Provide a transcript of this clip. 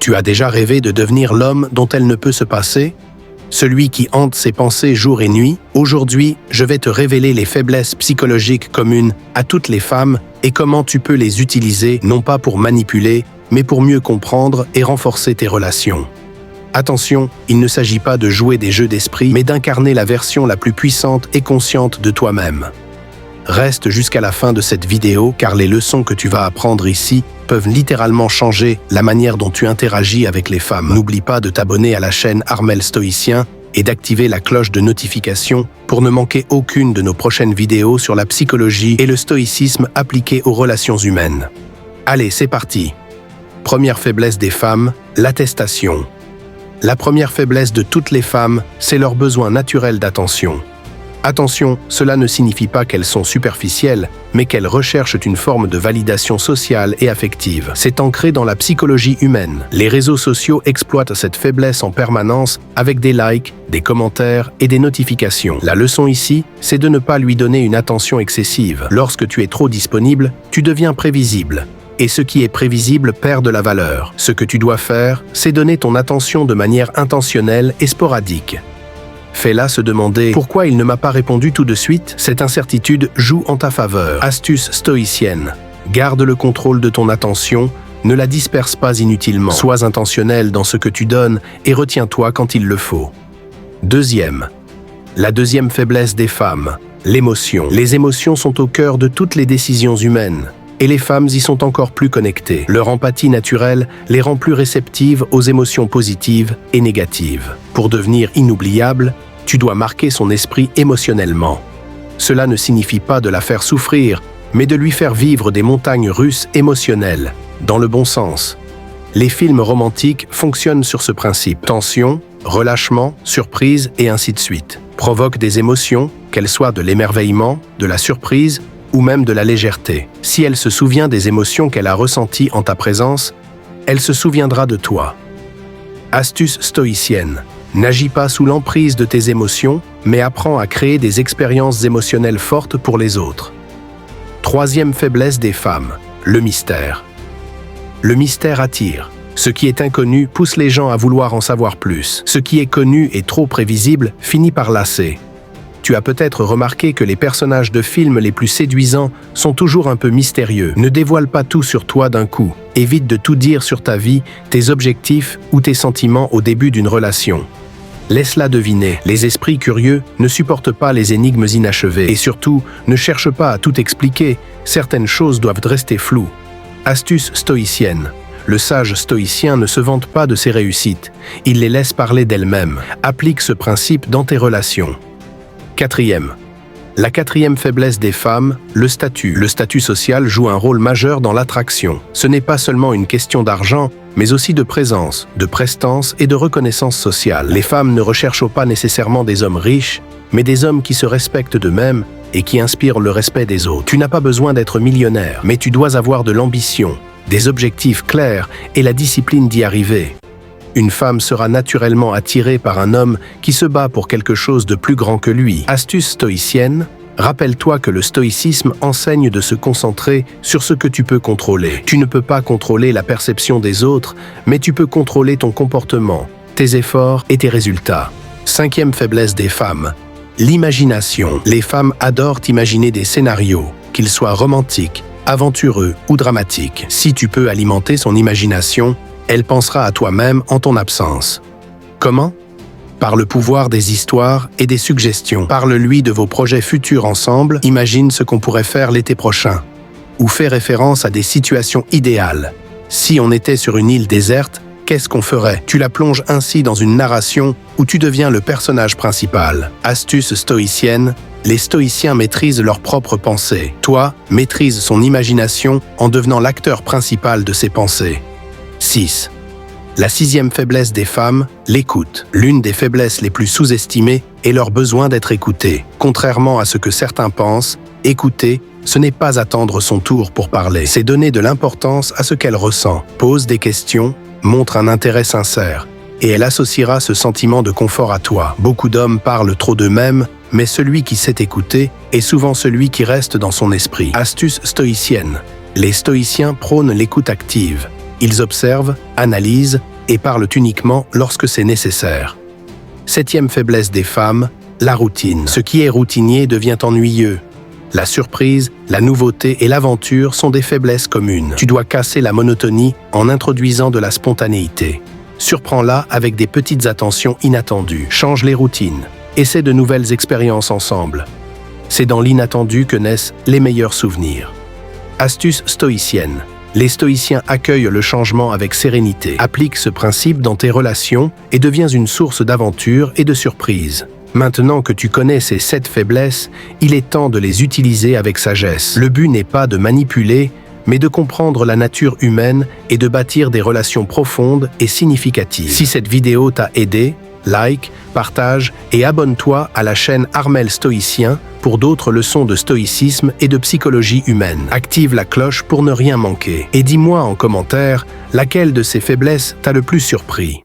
Tu as déjà rêvé de devenir l'homme dont elle ne peut se passer? Celui qui hante ses pensées jour et nuit? Aujourd'hui, je vais te révéler les faiblesses psychologiques communes à toutes les femmes et comment tu peux les utiliser non pas pour manipuler, mais pour mieux comprendre et renforcer tes relations. Attention, il ne s'agit pas de jouer des jeux d'esprit, mais d'incarner la version la plus puissante et consciente de toi-même. Reste jusqu'à la fin de cette vidéo car les leçons que tu vas apprendre ici peuvent littéralement changer la manière dont tu interagis avec les femmes. N'oublie pas de t'abonner à la chaîne Armel Stoïcien et d'activer la cloche de notification pour ne manquer aucune de nos prochaines vidéos sur la psychologie et le stoïcisme appliqué aux relations humaines. Allez, c'est parti! Première faiblesse des femmes, l'attestation. La première faiblesse de toutes les femmes, c'est leur besoin naturel d'attention. Attention, cela ne signifie pas qu'elles sont superficielles, mais qu'elles recherchent une forme de validation sociale et affective. C'est ancré dans la psychologie humaine. Les réseaux sociaux exploitent cette faiblesse en permanence avec des likes, des commentaires et des notifications. La leçon ici, c'est de ne pas lui donner une attention excessive. Lorsque tu es trop disponible, tu deviens prévisible. Et ce qui est prévisible perd de la valeur. Ce que tu dois faire, c'est donner ton attention de manière intentionnelle et sporadique. Fais-la se demander pourquoi il ne m'a pas répondu tout de suite. Cette incertitude joue en ta faveur. Astuce stoïcienne. Garde le contrôle de ton attention, ne la disperse pas inutilement. Sois intentionnel dans ce que tu donnes et retiens-toi quand il le faut. La deuxième faiblesse des femmes, l'émotion. Les émotions sont au cœur de toutes les décisions humaines. Et les femmes y sont encore plus connectées. Leur empathie naturelle les rend plus réceptives aux émotions positives et négatives. Pour devenir inoubliable, tu dois marquer son esprit émotionnellement. Cela ne signifie pas de la faire souffrir, mais de lui faire vivre des montagnes russes émotionnelles, dans le bon sens. Les films romantiques fonctionnent sur ce principe. Tension, relâchement, surprise et ainsi de suite. Provoquent des émotions, qu'elles soient de l'émerveillement, de la surprise, ou même de la légèreté. Si elle se souvient des émotions qu'elle a ressenties en ta présence, elle se souviendra de toi. Astuce stoïcienne. N'agis pas sous l'emprise de tes émotions, mais apprends à créer des expériences émotionnelles fortes pour les autres. Troisième faiblesse des femmes, le mystère. Le mystère attire. Ce qui est inconnu pousse les gens à vouloir en savoir plus. Ce qui est connu et trop prévisible finit par lasser. Tu as peut-être remarqué que les personnages de films les plus séduisants sont toujours un peu mystérieux. Ne dévoile pas tout sur toi d'un coup. Évite de tout dire sur ta vie, tes objectifs ou tes sentiments au début d'une relation. Laisse-la deviner. Les esprits curieux ne supportent pas les énigmes inachevées. Et surtout, ne cherche pas à tout expliquer. Certaines choses doivent rester floues. Astuce stoïcienne. Le sage stoïcien ne se vante pas de ses réussites. Il les laisse parler d'elles-mêmes. Applique ce principe dans tes relations. La quatrième faiblesse des femmes, le statut. Le statut social joue un rôle majeur dans l'attraction. Ce n'est pas seulement une question d'argent, mais aussi de présence, de prestance et de reconnaissance sociale. Les femmes ne recherchent pas nécessairement des hommes riches, mais des hommes qui se respectent d'eux-mêmes et qui inspirent le respect des autres. Tu n'as pas besoin d'être millionnaire, mais tu dois avoir de l'ambition, des objectifs clairs et la discipline d'y arriver. Une femme sera naturellement attirée par un homme qui se bat pour quelque chose de plus grand que lui. Astuce stoïcienne, rappelle-toi que le stoïcisme enseigne de se concentrer sur ce que tu peux contrôler. Tu ne peux pas contrôler la perception des autres, mais tu peux contrôler ton comportement, tes efforts et tes résultats. Cinquième faiblesse des femmes, l'imagination. Les femmes adorent imaginer des scénarios, qu'ils soient romantiques, aventureux ou dramatiques. Si tu peux alimenter son imagination, elle pensera à toi-même en ton absence. Comment? Par le pouvoir des histoires et des suggestions. Parle-lui de vos projets futurs ensemble, imagine ce qu'on pourrait faire l'été prochain. Ou fais référence à des situations idéales. Si on était sur une île déserte, qu'est-ce qu'on ferait? Tu la plonges ainsi dans une narration où tu deviens le personnage principal. Astuce stoïcienne, les stoïciens maîtrisent leurs propres pensées. Toi, maîtrise son imagination en devenant l'acteur principal de ses pensées. 6. La sixième faiblesse des femmes, l'écoute. L'une des faiblesses les plus sous-estimées est leur besoin d'être écoutée. Contrairement à ce que certains pensent, écouter, ce n'est pas attendre son tour pour parler. C'est donner de l'importance à ce qu'elle ressent. Pose des questions, montre un intérêt sincère, et elle associera ce sentiment de confort à toi. Beaucoup d'hommes parlent trop d'eux-mêmes, mais celui qui sait écouter est souvent celui qui reste dans son esprit. Astuce stoïcienne. Les stoïciens prônent l'écoute active. Ils observent, analysent et parlent uniquement lorsque c'est nécessaire. 7e faiblesse des femmes, la routine. Ce qui est routinier devient ennuyeux. La surprise, la nouveauté et l'aventure sont des faiblesses communes. Tu dois casser la monotonie en introduisant de la spontanéité. Surprends-la avec des petites attentions inattendues. Change les routines. Essaie de nouvelles expériences ensemble. C'est dans l'inattendu que naissent les meilleurs souvenirs. Astuce stoïcienne. Les stoïciens accueillent le changement avec sérénité. Applique ce principe dans tes relations et deviens une source d'aventure et de surprise. Maintenant que tu connais ces 7 faiblesses, il est temps de les utiliser avec sagesse. Le but n'est pas de manipuler, mais de comprendre la nature humaine et de bâtir des relations profondes et significatives. Si cette vidéo t'a aidé, like, partage et abonne-toi à la chaîne Armel Stoïcien pour d'autres leçons de stoïcisme et de psychologie humaine. Active la cloche pour ne rien manquer. Et dis-moi en commentaire laquelle de ces faiblesses t'a le plus surpris.